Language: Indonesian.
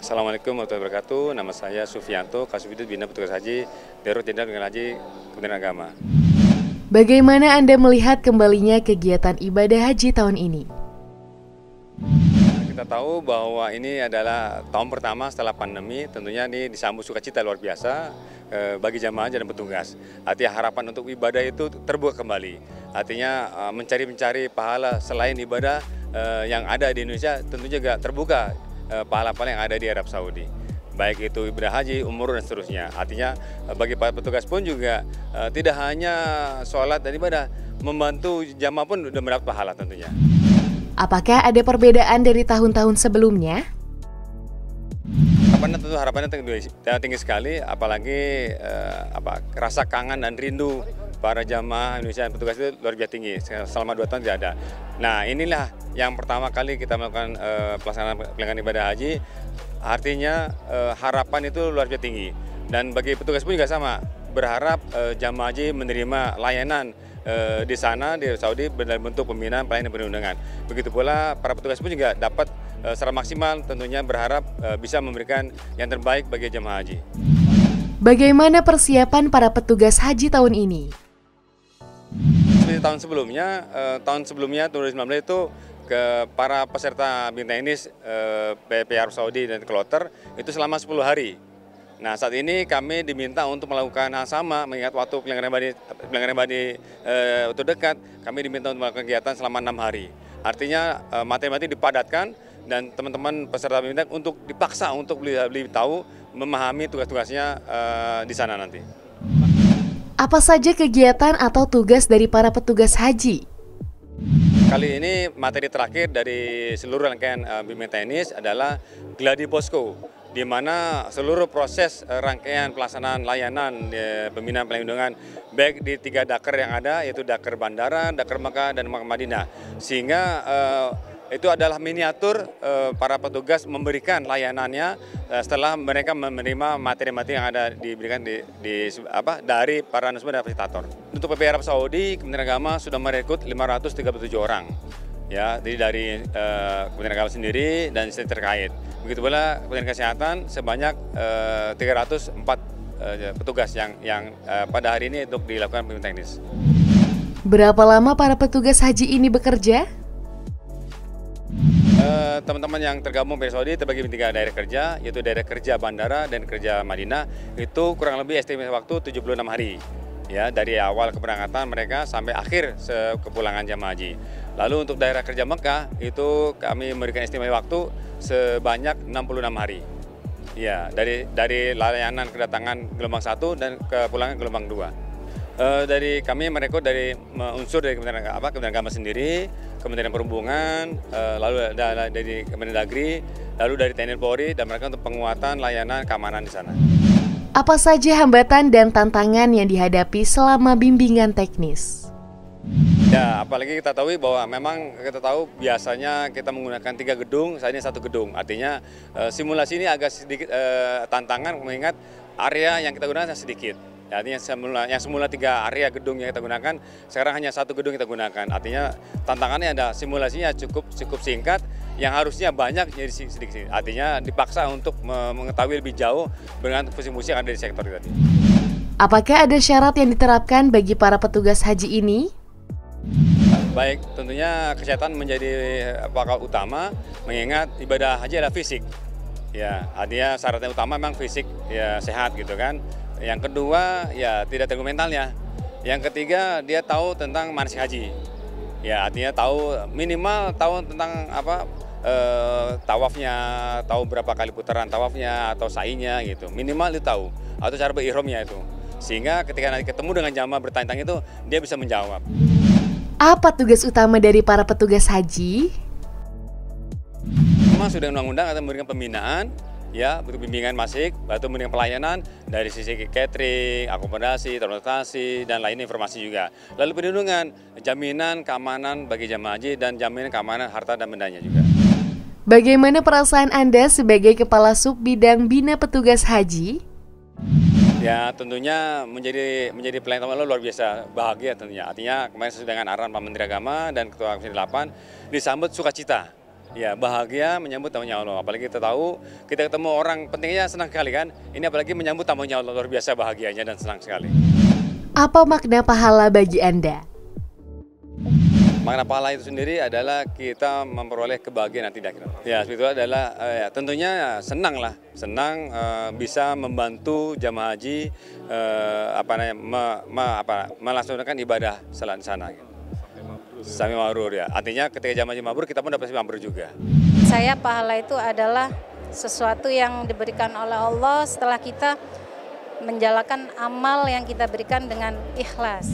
Assalamualaikum warahmatullahi wabarakatuh. Nama saya Sufianto, Kasubdit Bina Petugas Haji, Dirut Jenderal Bina Haji, Kementerian Agama. Bagaimana Anda melihat kembalinya kegiatan ibadah haji tahun ini? Kita tahu bahwa ini adalah tahun pertama setelah pandemi, tentunya ini disambut sukacita luar biasa bagi jamaah haji dan petugas. Artinya harapan untuk ibadah itu terbuka kembali. Artinya mencari pahala selain ibadah yang ada di Indonesia, tentu juga terbuka pahala-pahala yang ada di Arab Saudi. Baik itu ibadah haji, umroh dan seterusnya. Artinya bagi para petugas pun juga tidak hanya sholat dan ibadah, membantu jamaah pun sudah mendapat pahala tentunya. Apakah ada perbedaan dari tahun-tahun sebelumnya? Harapannya tinggi sekali, apalagi rasa kangen dan rindu para jamaah Indonesia dan petugas itu luar biasa tinggi. Selama 2 tahun tidak ada. Nah, inilah yang pertama kali kita melakukan pelaksanaan ibadah haji. Artinya harapan itu luar biasa tinggi, dan bagi petugas pun juga sama, berharap jamaah haji menerima layanan di sana di Saudi dalam bentuk pembinaan, pelayanan perlindungan. Begitu pula para petugas pun juga dapat secara maksimal, tentunya berharap bisa memberikan yang terbaik bagi jamaah haji. Bagaimana persiapan para petugas haji tahun ini? Seperti tahun sebelumnya 2019 itu ke para peserta bintang teknis PP Arab Saudi dan Kloter itu selama 10 hari. Nah, saat ini kami diminta untuk melakukan hal sama, mengingat waktu penyelenggaraan ibadah waktu dekat, kami diminta untuk melakukan kegiatan selama 6 hari. Artinya materi-materi dipadatkan dan teman-teman peserta bintang untuk dipaksa untuk lebih tahu, memahami tugas-tugasnya di sana nanti. Apa saja kegiatan atau tugas dari para petugas haji? Kali ini materi terakhir dari seluruh rangkaian bimbingan teknis adalah Gladi Posko, di mana seluruh proses rangkaian pelaksanaan layanan pembinaan perlindungan baik di 3 daker yang ada, yaitu daker bandara, daker Mekah, dan Mekah Madinah. Sehingga itu adalah miniatur para petugas memberikan layanannya setelah mereka menerima materi-materi yang ada diberikan dari para narasumber dan fasilitator. Untuk PP Arab Saudi, Kementerian Agama sudah merekrut 537 orang. Ya, jadi dari Kementerian Agama sendiri dan instansi terkait. Begitu pula Kementerian Kesehatan sebanyak 304 petugas yang pada hari ini untuk dilakukan pembimbingan teknis. Berapa lama para petugas haji ini bekerja? Teman-teman yang tergabung di Saudi terbagi menjadi 3 daerah kerja, yaitu daerah kerja bandara dan kerja Madinah. Itu kurang lebih estimasi waktu 76 hari. Ya, dari awal keberangkatan mereka sampai akhir kepulangan jamaah haji. Lalu untuk daerah kerja Mekah itu kami memberikan estimasi waktu sebanyak 66 hari. Ya, dari layanan kedatangan gelombang 1 dan kepulangan gelombang 2. Dari kami merekrut dari unsur dari Kementerian Agama sendiri, Kementerian Perhubungan, lalu dari Kemendagri, lalu dari TNI Polri, dan mereka untuk penguatan layanan keamanan di sana. Apa saja hambatan dan tantangan yang dihadapi selama bimbingan teknis? Ya, apalagi kita tahu bahwa memang kita tahu biasanya kita menggunakan 3 gedung, saat ini 1 gedung. Artinya simulasi ini agak sedikit tantangan mengingat area yang kita gunakan sedikit. Ya, artinya semula 3 area gedung yang kita gunakan, sekarang hanya 1 gedung kita gunakan. Artinya tantangannya ada simulasinya cukup singkat, yang harusnya banyak jadi sedikit. Artinya dipaksa untuk mengetahui lebih jauh dengan fungsi-fungsi yang ada di sektor tadi. Apakah ada syarat yang diterapkan bagi para petugas haji ini? Baik, tentunya kesehatan menjadi pokok utama, mengingat ibadah haji adalah fisik. Ya, artinya syaratnya utama memang fisik ya sehat gitu kan. Yang kedua ya tidak terganggu mentalnya. Yang ketiga dia tahu tentang manasik haji. Ya, artinya minimal tahu tentang tawafnya, tahu berapa kali putaran tawafnya atau sa'inya gitu. Minimal dia tahu, atau cara berihramnya itu. Sehingga ketika nanti ketemu dengan jamaah bertanya itu dia bisa menjawab. Apa tugas utama dari para petugas haji? Memang sudah undang-undang atau memberikan pembinaan, ya, bimbingan masik, atau memberikan pelayanan dari sisi catering, akomodasi, transportasi, dan lain informasi juga. Lalu perlindungan, jaminan keamanan bagi jamaah haji dan jaminan keamanan harta dan bendanya juga. Bagaimana perasaan Anda sebagai Kepala Sub Bidang Bina Petugas Haji? Ya, tentunya menjadi pelayanan luar biasa bahagia tentunya. Artinya kemarin sesuai dengan arahan Pak Menteri Agama dan Ketua Komisi 8 disambut sukacita. Ya, bahagia menyambut tamunya Allah. Apalagi kita tahu, kita ketemu orang pentingnya senang sekali kan. Ini apalagi menyambut tamunya Allah, luar biasa bahagianya dan senang sekali. Apa makna pahala bagi Anda? Makna pahala itu sendiri adalah kita memperoleh kebahagiaan nanti di akhirat. Ya, itu adalah tentunya senang lah, senang bisa membantu jamaah haji melaksanakan ibadah salat di sana. Gitu. Sampai mabrur ya. Artinya ketika jamaah haji mabrur kita pun dapat mabrur juga. Saya pahala itu adalah sesuatu yang diberikan oleh Allah setelah kita menjalankan amal yang kita berikan dengan ikhlas.